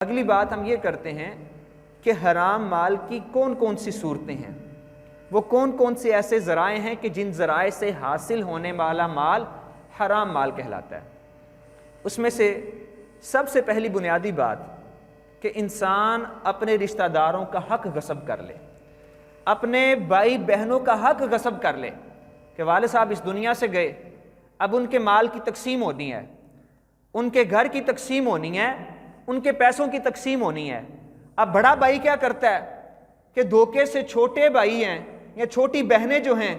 اگلی بات ہم یہ کرتے ہیں کہ حرام مال کی کون کون سی صورتیں ہیں، وہ کون کون سے ایسے ذرائع ہیں کہ جن ذرائع سے حاصل ہونے والا مال حرام مال کہلاتا ہے۔ اس میں سے سب سے پہلی بنیادی بات کہ انسان اپنے رشتہ داروں کا حق غصب کر لے، اپنے بھائی بہنوں کا حق غصب کر لے کہ والد صاحب اس دنیا سے گئے، اب ان کے مال کی تقسیم ہونی ہے، ان کے گھر کی تقسیم ہونی ہے، ان کے پیسوں کی تقسیم ہونی ہے۔ اب بڑا بھائی کیا کرتا ہے کہ دھوکے سے چھوٹے بھائی ہیں یا چھوٹی بہنیں جو ہیں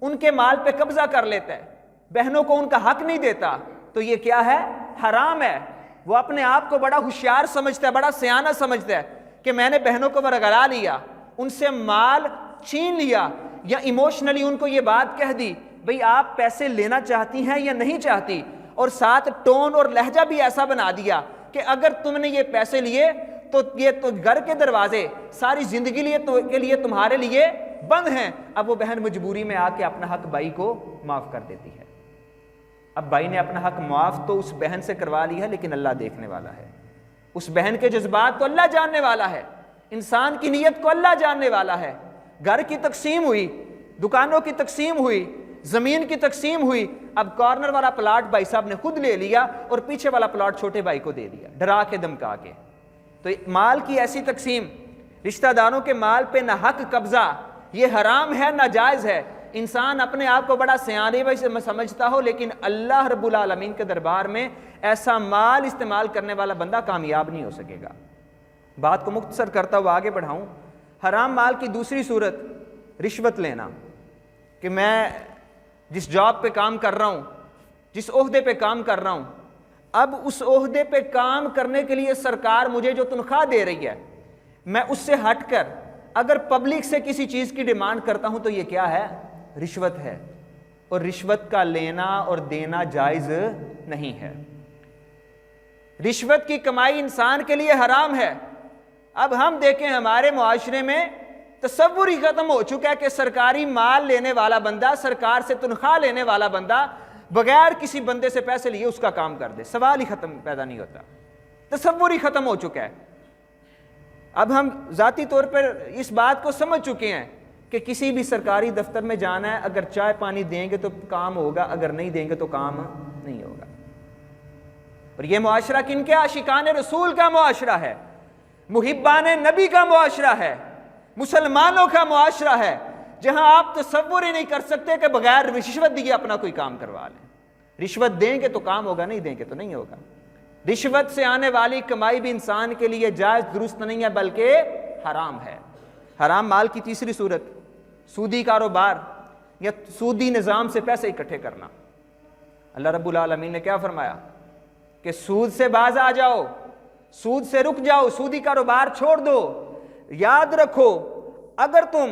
ان کے مال پہ قبضہ کر لیتا ہے، بہنوں کو ان کا حق نہیں دیتا، تو یہ کیا ہے؟ حرام ہے۔ وہ اپنے آپ کو بڑا ہوشیار سمجھتا ہے، بڑا سیانہ سمجھتا ہے کہ میں نے بہنوں کو برگلا لیا، ان سے مال چھین لیا، یا ایموشنلی ان کو یہ بات کہہ دی بھئی آپ پیسے لینا چاہتی ہیں یا نہیں چاہتی، اور ساتھ ٹون اور لہجہ بھی ایسا بنا دیا کہ اگر تم نے یہ پیسے لیے تو یہ تو گھر کے دروازے ساری زندگی کے لیے تمہارے لیے بند ہیں۔ اب وہ بہن مجبوری میں آ کے اپنا حق بھائی کو معاف کر دیتی ہے۔ اب بھائی نے اپنا حق معاف تو اس بہن سے کروا لیا ہے، لیکن اللہ دیکھنے والا ہے، اس بہن کے جذبات کو اللہ جاننے والا ہے، انسان کی نیت کو اللہ جاننے والا ہے۔ گھر کی تقسیم ہوئی، دکانوں کی تقسیم ہوئی، زمین کی تقسیم ہوئی، اب کارنر والا پلاٹ بھائی صاحب نے خود لے لیا اور پیچھے والا پلاٹ چھوٹے بھائی کو دے دیا، ڈرا کے دھمکا کے۔ تو مال کی ایسی تقسیم، رشتہ داروں کے مال پہ نہ حق قبضہ، یہ حرام ہے، ناجائز ہے۔ انسان اپنے آپ کو بڑا سیانے میں سمجھتا ہو، لیکن اللہ رب العالمین کے دربار میں ایسا مال استعمال کرنے والا بندہ کامیاب نہیں ہو سکے گا۔ بات کو مختصر کرتا ہوا آگے بڑھاؤں، حرام مال کی دوسری صورت رشوت لینا، کہ میں جس جاب پہ کام کر رہا ہوں، جس عہدے پہ کام کر رہا ہوں، اب اس عہدے پہ کام کرنے کے لیے سرکار مجھے جو تنخواہ دے رہی ہے، میں اس سے ہٹ کر اگر پبلک سے کسی چیز کی ڈیمانڈ کرتا ہوں تو یہ کیا ہے؟ رشوت ہے، اور رشوت کا لینا اور دینا جائز نہیں ہے۔ رشوت کی کمائی انسان کے لیے حرام ہے۔ اب ہم دیکھیں ہمارے معاشرے میں تصور ہی ختم ہو چکا ہے کہ سرکاری مال لینے والا بندہ، سرکار سے تنخواہ لینے والا بندہ بغیر کسی بندے سے پیسے لیے اس کا کام کر دے، سوال ہی ختم پیدا نہیں ہوتا، تصور ہی ختم ہو چکا ہے۔ اب ہم ذاتی طور پر اس بات کو سمجھ چکے ہیں کہ کسی بھی سرکاری دفتر میں جانا ہے، اگر چائے پانی دیں گے تو کام ہوگا، اگر نہیں دیں گے تو کام نہیں ہوگا۔ اور یہ معاشرہ کن کے؟ عاشقان رسول کا معاشرہ ہے، محبان نبی کا معاشرہ ہے، مسلمانوں کا معاشرہ ہے، جہاں آپ تصور ہی نہیں کر سکتے کہ بغیر رشوت دیے اپنا کوئی کام کروا لیں۔ رشوت دیں گے تو کام ہوگا، نہیں دیں گے تو نہیں ہوگا۔ رشوت سے آنے والی کمائی بھی انسان کے لیے جائز درست نہیں ہے، بلکہ حرام ہے۔ حرام مال کی تیسری صورت سودی کاروبار یا سودی نظام سے پیسے اکٹھے کرنا۔ اللہ رب العالمین نے کیا فرمایا کہ سود سے باز آ جاؤ، سود سے رک جاؤ، سودی کاروبار چھوڑ دو۔ یاد رکھو اگر تم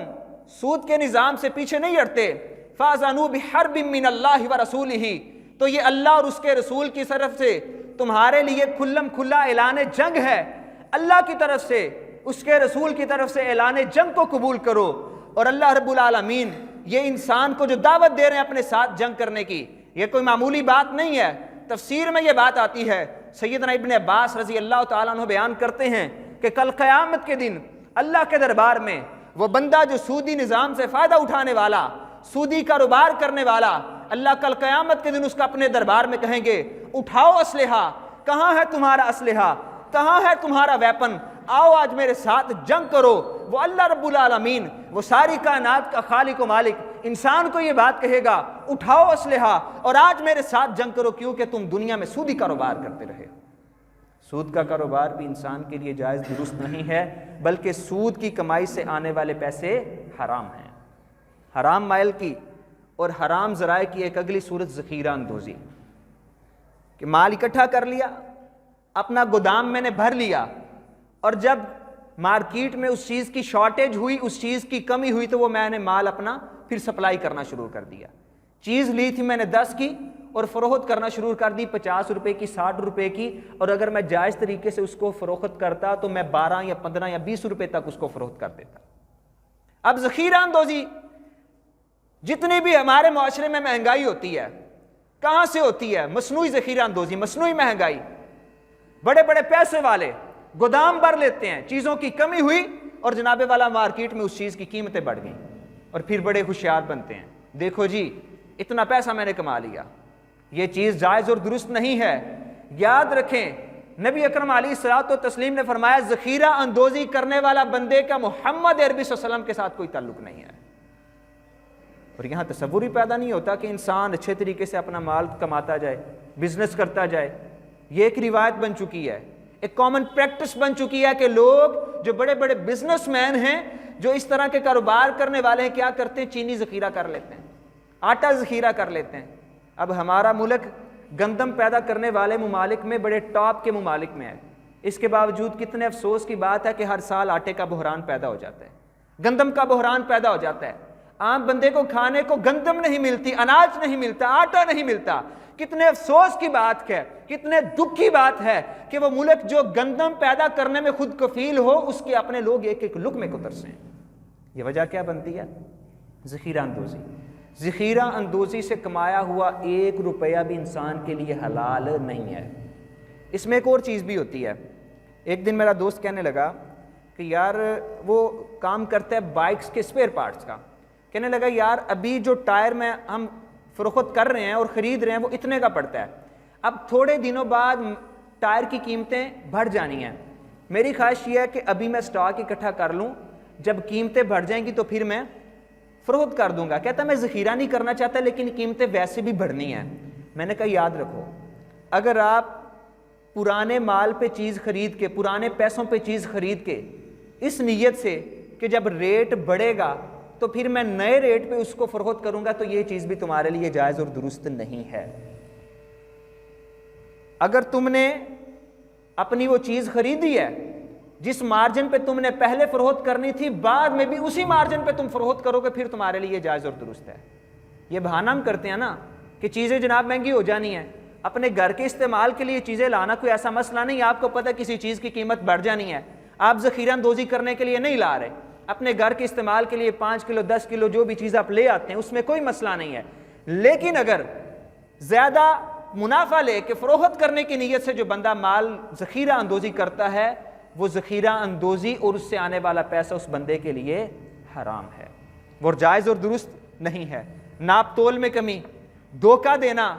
سود کے نظام سے پیچھے نہیں ہٹتے، فَأَذَنُوا بِحَرْبٍ مِّنَ اللَّهِ وَرَسُولِهِ، تو یہ اللہ اور اس کے رسول کی طرف سے تمہارے لیے کھلم کھلا اعلان جنگ ہے۔ اللہ کی طرف سے، اس کے رسول کی طرف سے اعلان جنگ کو قبول کرو۔ اور اللہ رب العالمین یہ انسان کو جو دعوت دے رہے ہیں اپنے ساتھ جنگ کرنے کی، یہ کوئی معمولی بات نہیں ہے۔ تفسیر میں یہ بات آتی ہے، سیدنا ابن عباس رضی اللہ تعالیٰ عنہ بیان کرتے ہیں کہ کل قیامت کے دن اللہ کے دربار میں وہ بندہ جو سودی نظام سے فائدہ اٹھانے والا، سودی کاروبار کرنے والا، اللہ کل قیامت کے دن اس کا اپنے دربار میں کہیں گے اٹھاؤ اسلحہ، کہاں ہے تمہارا اسلحہ، کہاں ہے تمہارا ویپن، آؤ آج میرے ساتھ جنگ کرو۔ وہ اللہ رب العالمین، وہ ساری کائنات کا خالق و مالک، انسان کو یہ بات کہے گا اٹھاؤ اسلحہ اور آج میرے ساتھ جنگ کرو، کیونکہ تم دنیا میں سودی کاروبار کرتے رہے۔ سود کا کاروبار بھی انسان کے لیے جائز درست نہیں ہے، بلکہ سود کی کمائی سے آنے والے پیسے حرام ہیں۔ حرام مال کی اور حرام ذرائع کی ایک اگلی صورت ذخیرہ اندوزی، کہ مال اکٹھا کر لیا، اپنا گودام میں نے بھر لیا، اور جب مارکیٹ میں اس چیز کی شارٹیج ہوئی، اس چیز کی کمی ہوئی، تو وہ میں نے مال اپنا پھر سپلائی کرنا شروع کر دیا۔ چیز لی تھی میں نے 10 کی اور فروخت کرنا شروع کر دی 50 روپے کی، 60 روپے کی، اور اگر میں جائز طریقے سے اس کو فروخت کرتا تو میں 12 یا 15 یا 20 روپے تک اس کو فروخت کر دیتا۔ اب ذخیرہ اندوزی، جتنی بھی ہمارے معاشرے میں مہنگائی ہوتی ہے، کہاں سے ہوتی ہے؟ مصنوعی ذخیرہ اندوزی، مصنوعی مہنگائی۔ بڑے بڑے پیسے والے گودام بھر لیتے ہیں، چیزوں کی کمی ہوئی اور جناب والا مارکیٹ میں اس چیز کی قیمتیں بڑھ گئیں، اور پھر بڑے ہوشیار بنتے ہیں، دیکھو جی اتنا پیسہ میں نے کما لیا۔ یہ چیز جائز اور درست نہیں ہے۔ یاد رکھیں نبی اکرم علیہ الصلوۃ والتسلیم نے فرمایا ذخیرہ اندوزی کرنے والا بندے کا محمد عربی صلی اللہ علیہ وسلم کے ساتھ کوئی تعلق نہیں ہے۔ اور یہاں تصور ہی پیدا نہیں ہوتا کہ انسان اچھے طریقے سے اپنا مال کماتا جائے، بزنس کرتا جائے۔ یہ ایک روایت بن چکی ہے، ایک کامن پریکٹس بن چکی ہے کہ لوگ جو بڑے بڑے بزنس مین ہیں، جو اس طرح کے کاروبار کرنے والے ہیں، کیا کرتے ہیں؟ چینی ذخیرہ کر لیتے ہیں، آٹا ذخیرہ کر لیتے ہیں۔ اب ہمارا ملک گندم پیدا کرنے والے ممالک میں بڑے ٹاپ کے ممالک میں ہے، اس کے باوجود کتنے افسوس کی بات ہے کہ ہر سال آٹے کا بحران پیدا ہو جاتا ہے، گندم کا بحران پیدا ہو جاتا ہے۔ عام بندے کو کھانے کو گندم نہیں ملتی، اناج نہیں ملتا، آٹا نہیں ملتا۔ کتنے افسوس کی بات ہے، کتنے دکھ کی بات ہے کہ وہ ملک جو گندم پیدا کرنے میں خود کفیل ہو، اس کے اپنے لوگ ایک ایک لقمے کو ترسیں۔ یہ وجہ کیا بنتی ہے؟ ذخیرہ اندوزی۔ ذخیرہ اندوزی سے کمایا ہوا 1 روپیہ بھی انسان کے لیے حلال نہیں ہے۔ اس میں ایک اور چیز بھی ہوتی ہے۔ ایک دن میرا دوست کہنے لگا کہ یار وہ کام کرتا ہے بائکس کے اسپیئر پارٹس کا، کہنے لگا یار ابھی جو ٹائر میں ہم فروخت کر رہے ہیں اور خرید رہے ہیں وہ اتنے کا پڑتا ہے، اب تھوڑے دنوں بعد ٹائر کی قیمتیں بڑھ جانی ہیں۔ میری خواہش یہ ہے کہ ابھی میں سٹاک اکٹھا کر لوں، جب قیمتیں بڑھ جائیں گی تو پھر میں فروخت کر دوں گا۔ کہتا میں ذخیرہ نہیں کرنا چاہتا لیکن قیمتیں ویسے بھی بڑھنی ہیں۔ میں نے کہا یاد رکھو، اگر آپ پرانے مال پہ چیز خرید کے، پرانے پیسوں پہ چیز خرید کے اس نیت سے کہ جب ریٹ بڑھے گا تو پھر میں نئے ریٹ پہ اس کو فروخت کروں گا، تو یہ چیز بھی تمہارے لیے جائز اور درست نہیں ہے۔ اگر تم نے اپنی وہ چیز خریدی ہے جس مارجن پہ تم نے پہلے فروخت کرنی تھی، بعد میں بھی اسی مارجن پہ تم فروخت کرو گے، پھر تمہارے لیے جائز اور درست ہے۔ یہ بہانہ ہم کرتے ہیں نا کہ چیزیں جناب مہنگی ہو جانی ہیں، اپنے گھر کے استعمال کے لیے چیزیں لانا کوئی ایسا مسئلہ نہیں۔ آپ کو پتہ کسی چیز کی قیمت بڑھ جانی ہے، آپ ذخیرہ اندوزی کرنے کے لیے نہیں لا رہے، اپنے گھر کے استعمال کے لیے 5 کلو 10 کلو جو بھی چیز آپ لے آتے ہیں اس میں کوئی مسئلہ نہیں ہے۔ لیکن اگر زیادہ منافع لے کے فروخت کرنے کی نیت سے جو بندہ مال ذخیرہ اندوزی کرتا ہے، وہ ذخیرہ اندوزی اور اس سے آنے والا پیسہ اس بندے کے لیے حرام ہے، وہ جائز اور درست نہیں ہے۔ ناپ تول میں کمی، دھوکہ دینا،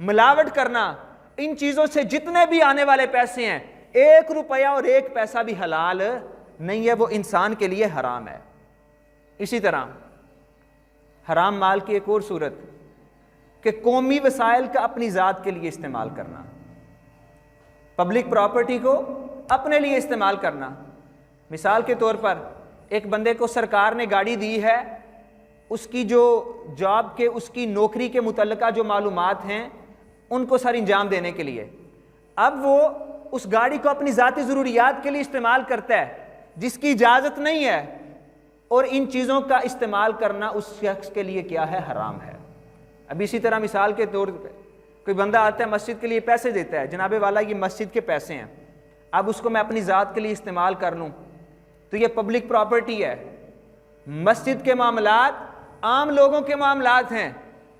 ملاوٹ کرنا، ان چیزوں سے جتنے بھی آنے والے پیسے ہیں، 1 روپیہ اور 1 پیسہ بھی حلال نہیں ہے، وہ انسان کے لیے حرام ہے۔ اسی طرح حرام مال کی ایک اور صورت کہ قومی وسائل کا اپنی ذات کے لیے استعمال کرنا، پبلک پراپرٹی کو اپنے لیے استعمال کرنا۔ مثال کے طور پر ایک بندے کو سرکار نے گاڑی دی ہے، اس کی جو جاب کے، اس کی نوکری کے متعلقہ جو معلومات ہیں ان کو سر انجام دینے کے لیے، اب وہ اس گاڑی کو اپنی ذاتی ضروریات کے لیے استعمال کرتا ہے جس کی اجازت نہیں ہے، اور ان چیزوں کا استعمال کرنا اس شخص کے لیے کیا ہے؟ حرام ہے۔ اب اسی طرح مثال کے طور پہ کوئی بندہ آتا ہے مسجد کے لیے پیسے دیتا ہے، جناب والا یہ مسجد کے پیسے ہیں، اب اس کو میں اپنی ذات کے لیے استعمال کر لوں تو یہ پبلک پراپرٹی ہے۔ مسجد کے معاملات عام لوگوں کے معاملات ہیں،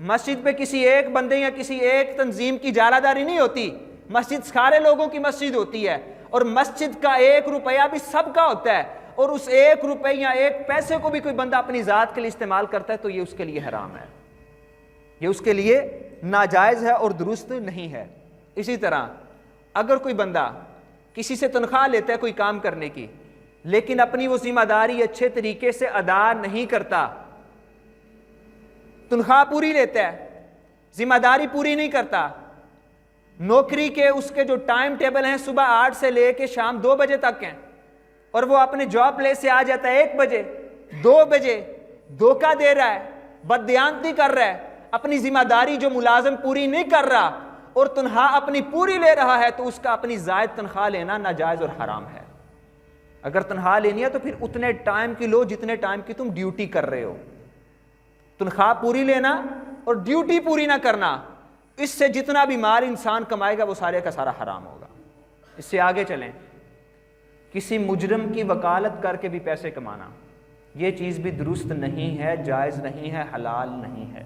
مسجد پہ کسی ایک بندے یا کسی ایک تنظیم کی اجارہ داری نہیں ہوتی، مسجد سارے لوگوں کی مسجد ہوتی ہے، اور مسجد کا 1 روپیہ بھی سب کا ہوتا ہے، اور اس 1 روپے یا 1 پیسے کو بھی کوئی بندہ اپنی ذات کے لیے استعمال کرتا ہے تو یہ اس کے لیے حرام ہے، یہ اس کے لیے ناجائز ہے اور درست نہیں ہے۔ اسی طرح اگر کوئی بندہ کسی سے تنخواہ لیتا ہے کوئی کام کرنے کی، لیکن اپنی وہ ذمہ داری اچھے طریقے سے ادا نہیں کرتا، تنخواہ پوری لیتا ہے، ذمہ داری پوری نہیں کرتا، نوکری کے اس کے جو ٹائم ٹیبل ہیں صبح 8 سے لے کے شام 2 بجے تک ہیں، اور وہ اپنے جاب پلیس سے آ جاتا ہے 1 بجے 2 بجے، دھوکہ دے رہا ہے، بددیانتی کر رہا ہے، اپنی ذمہ داری جو ملازم پوری نہیں کر رہا اور تنخواہ اپنی پوری لے رہا ہے، تو اس کا اپنی زائد تنخواہ لینا ناجائز اور حرام ہے۔ اگر تنخواہ لینی ہے تو پھر اتنے ٹائم کی لو جتنے ٹائم کی تم ڈیوٹی کر رہے ہو۔ تنخواہ پوری لینا اور ڈیوٹی پوری نہ کرنا، اس سے جتنا بھی مال انسان کمائے گا وہ سارے کا سارا حرام ہوگا۔ اس سے آگے چلیں، کسی مجرم کی وکالت کر کے بھی پیسے کمانا، یہ چیز بھی درست نہیں ہے، جائز نہیں ہے، حلال نہیں ہے۔